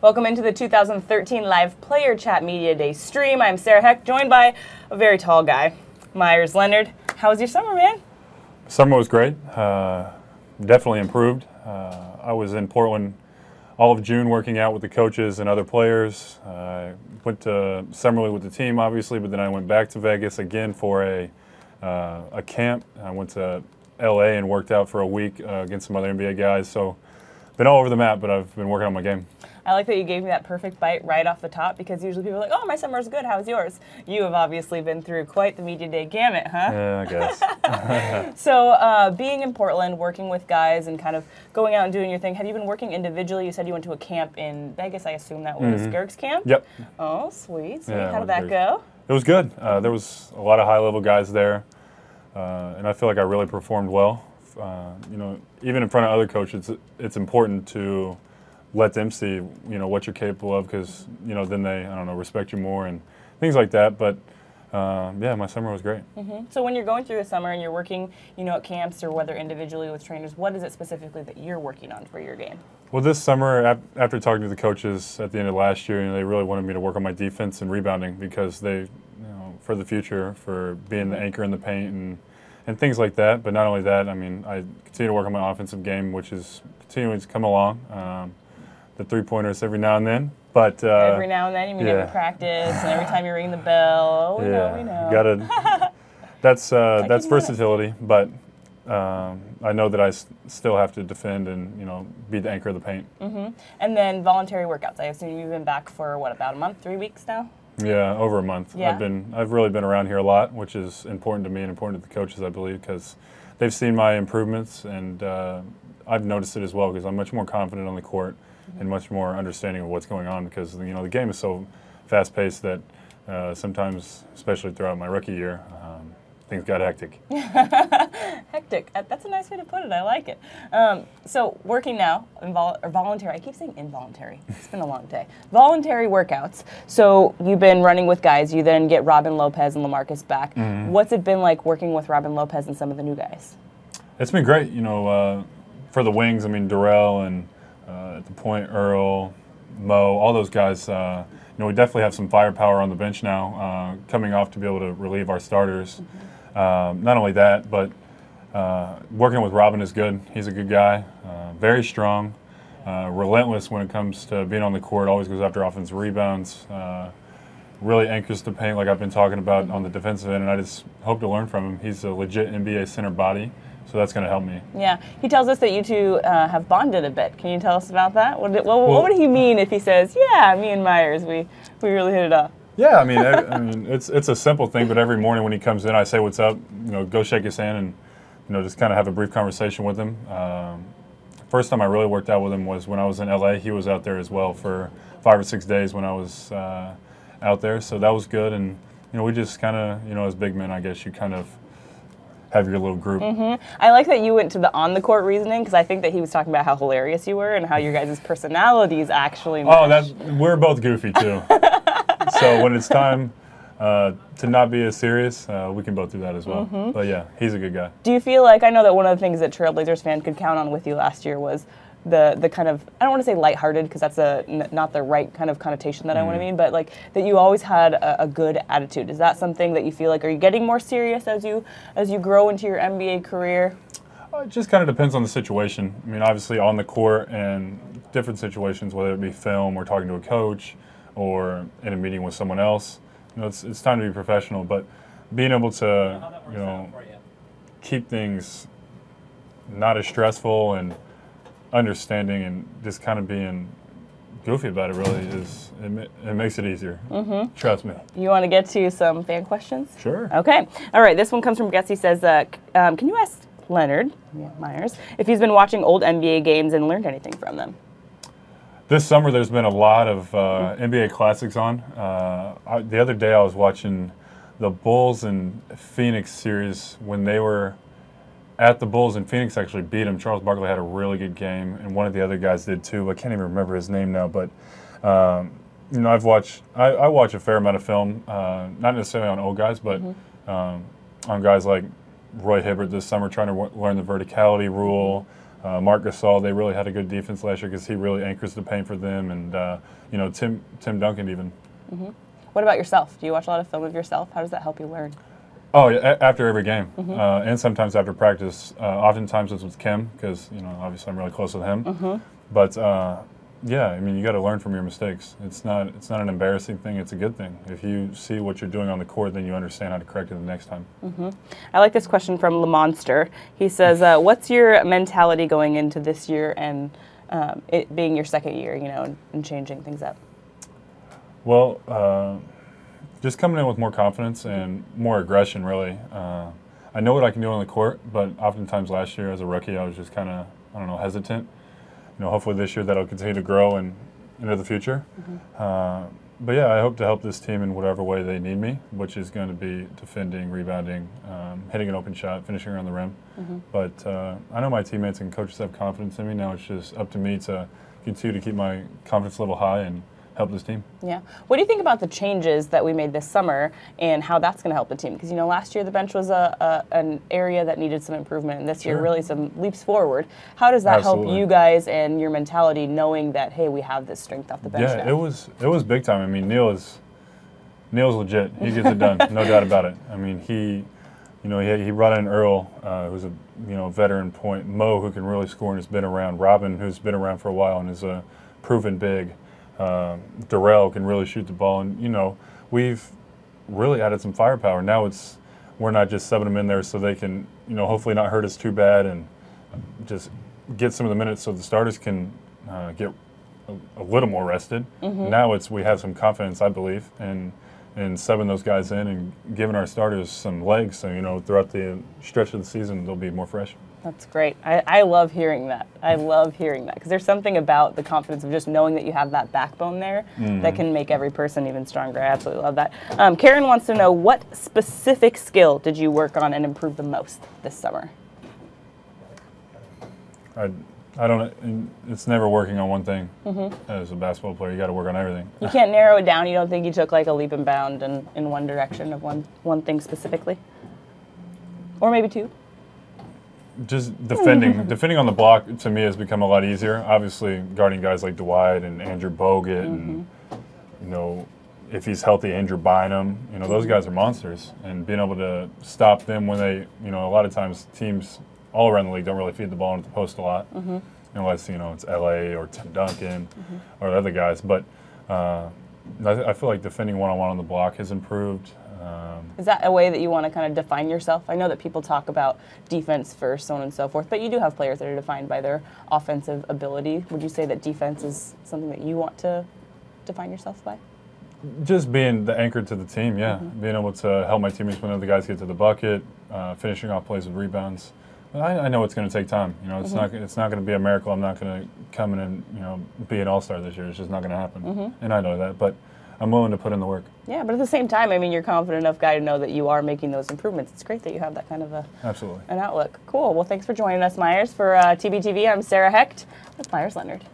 Welcome into the 2013 Live Player Chat Media Day stream. I'm Sarah Hecht, joined by a very tall guy, Meyers Leonard. How was your summer, man? Summer was great. Definitely improved. I was in Portland all of June working out with the coaches and other players. I went to Summer League with the team, obviously, but then I went back to Vegas again for a camp. I went to LA and worked out for a week against some other NBA guys. So been all over the map, but I've been working on my game. I like that you gave me that perfect bite right off the top, because usually people are like, oh, my summer's good, how's yours? You have obviously been through quite the media day gamut, huh? Yeah, I guess. So being in Portland, working with guys and kind of going out and doing your thing, have you been working individually? You said you went to a camp in Vegas. I assume that was Gerg's camp? Yep. Oh, sweet. Yeah, how did that go? It was good. There was a lot of high-level guys there, and I feel like I really performed well. You know, even in front of other coaches, it's important to let them see, you know, what you're capable of, because, you know, then they, I don't know, respect you more and things like that. But yeah, my summer was great. So when you're going through the summer and you're working, you know, at camps or whether individually with trainers, what is it specifically that you're working on for your game? Well, this summer, after talking to the coaches at the end of last year, you know, they really wanted me to work on my defense and rebounding, because they, you know, for the future, for being the anchor in the paint and things like that. But not only that, I mean, I continue to work on my offensive game, which is continuing to come along. The three-pointers every now and then, but every now and then, you mean every practice and every time you ring the bell. We know. Gotta. That's versatility, but I know that I still have to defend and, you know, be the anchor of the paint. And then voluntary workouts. I assume you've been back for what, about a month, 3 weeks now? Yeah, over a month. Yeah. I've really been around here a lot, which is important to me and important to the coaches, I believe, because they've seen my improvements, and I've noticed it as well, because I'm much more confident on the court and much more understanding of what's going on, because, you know, the game is so fast-paced that sometimes, especially throughout my rookie year, things got hectic. Hectic. That's a nice way to put it. I like it. So working now, or voluntary. I keep saying involuntary. It's been a long day. Voluntary workouts. So you've been running with guys. You then get Robin Lopez and LaMarcus back. What's it been like working with Robin Lopez and some of the new guys? It's been great. You know, for the wings, I mean, Darrell and at the point, Earl, Mo, all those guys, you know, we definitely have some firepower on the bench now, coming off to be able to relieve our starters. Not only that, but working with Robin is good. He's a good guy, very strong, relentless when it comes to being on the court, always goes after offensive rebounds, really anchors the paint like I've been talking about on the defensive end, and I just hope to learn from him. He's a legit NBA center body. So that's going to help me. Yeah. He tells us that you two have bonded a bit. Can you tell us about that? What would he mean if he says, yeah, me and Meyers, we really hit it off? Yeah, I mean, it's a simple thing, but every morning when he comes in, I say, what's up? You know, go shake his hand and, you know, just kind of have a brief conversation with him. First time I really worked out with him was when I was in LA. He was out there as well for 5 or 6 days when I was out there. So that was good. And, you know, we just kind of, you know, as big men, I guess you kind of have your little group. I like that you went to the on-the-court reasoning, because I think that he was talking about how hilarious you were and how your guys' personalities actually match. We're both goofy, too. So when it's time to not be as serious, we can both do that as well. But yeah, he's a good guy. Do you feel like, I know that one of the things that Trailblazers fans could count on with you last year was the kind of, I don't want to say lighthearted, because that's not the right kind of connotation that I want to mean, but like that you always had a good attitude. Is that something that you feel like, are you getting more serious as you grow into your NBA career? It just kind of depends on the situation. I mean, obviously on the court and different situations, whether it be film or talking to a coach or in a meeting with someone else, you know, it's time to be professional. But being able to, you know, keep things not as stressful and understanding and just kind of being goofy about it really is, it makes it easier. Trust me. You want to get to some fan questions? Sure. Okay. All right. This one comes from Guess. He says, can you ask Leonard, Meyers, if he's been watching old NBA games and learned anything from them? This summer there's been a lot of NBA classics on. The other day I was watching the Bulls and Phoenix series when they were at the Bulls, and Phoenix actually beat them. Charles Barkley had a really good game, and one of the other guys did too. I can't even remember his name now, but you know, I watch a fair amount of film, not necessarily on old guys, but on guys like Roy Hibbert this summer, trying to learn the verticality rule, Marc Gasol, they really had a good defense last year because he really anchors the paint for them, and you know, Tim Duncan even. Mm-hmm. What about yourself? Do you watch a lot of film of yourself? How does that help you learn? Oh, yeah, after every game, and sometimes after practice. Oftentimes it's with Kim because, you know, obviously I'm really close with him. But yeah, I mean, you got to learn from your mistakes. It's not an embarrassing thing. It's a good thing. If you see what you're doing on the court, then you understand how to correct it the next time. I like this question from Le Monster. He says, "What's your mentality going into this year and it being your second year, you know, and changing things up?" Well, just coming in with more confidence and more aggression, really. I know what I can do on the court, but oftentimes last year as a rookie, I was just kind of, I don't know, hesitant. You know, hopefully this year that'll continue to grow and into the future. But yeah, I hope to help this team in whatever way they need me, which is going to be defending, rebounding, hitting an open shot, finishing around the rim. But I know my teammates and coaches have confidence in me. Now it's just up to me to continue to keep my confidence level high and help this team. Yeah. What do you think about the changes that we made this summer and how that's going to help the team? Because, you know, last year the bench was an area that needed some improvement, and this year really some leaps forward. How does that help you guys and your mentality, knowing that, hey, we have this strength off the bench now? It was big time. I mean, Neil's legit. He gets it done, no doubt about it. I mean, he brought in Earl, who's a veteran point, Mo, who can really score and has been around, Robin, who's been around for a while and is a proven big. Darrell can really shoot the ball, and you know, we've really added some firepower. Now we're not just subbing them in there so they can, you know, hopefully not hurt us too bad and just get some of the minutes so the starters can get a little more rested. Now we have some confidence, I believe, in subbing those guys in and giving our starters some legs, so you know, throughout the stretch of the season they'll be more fresh. That's great. I love hearing that. I love hearing that because there's something about the confidence of just knowing that you have that backbone there that can make every person even stronger. I absolutely love that. Karen wants to know, what specific skill did you work on and improve the most this summer? I don't. It's never working on one thing. As a basketball player, you got to work on everything. You can't narrow it down. You don't think you took like a leap and bound in one direction of one thing specifically, or maybe two? Just defending on the block to me has become a lot easier. Obviously, guarding guys like Dwight and Andrew Bogut, and you know, if he's healthy, Andrew Bynum, you know, those guys are monsters. And being able to stop them when they, you know, a lot of times teams all around the league don't really feed the ball into the post a lot, unless you know it's LA or Tim Duncan or the other guys. But I feel like defending one-on-one on the block has improved. Is that a way that you want to kind of define yourself? I know that people talk about defense first, so on and so forth, but you do have players that are defined by their offensive ability. Would you say that defense is something that you want to define yourself by? Just being the anchor to the team, yeah. Being able to help my teammates when other guys get to the bucket, finishing off plays with rebounds. I know it's going to take time. You know, it's not going to be a miracle. I'm not going to come in and, you know, be an all-star this year. It's just not going to happen. And I know that, but I'm willing to put in the work. Yeah, but at the same time, I mean, you're a confident enough guy to know that you are making those improvements. It's great that you have that kind of an outlook. Cool. Well, thanks for joining us, Meyers. For TBTV, I'm Sarah Hecht with Meyers Leonard.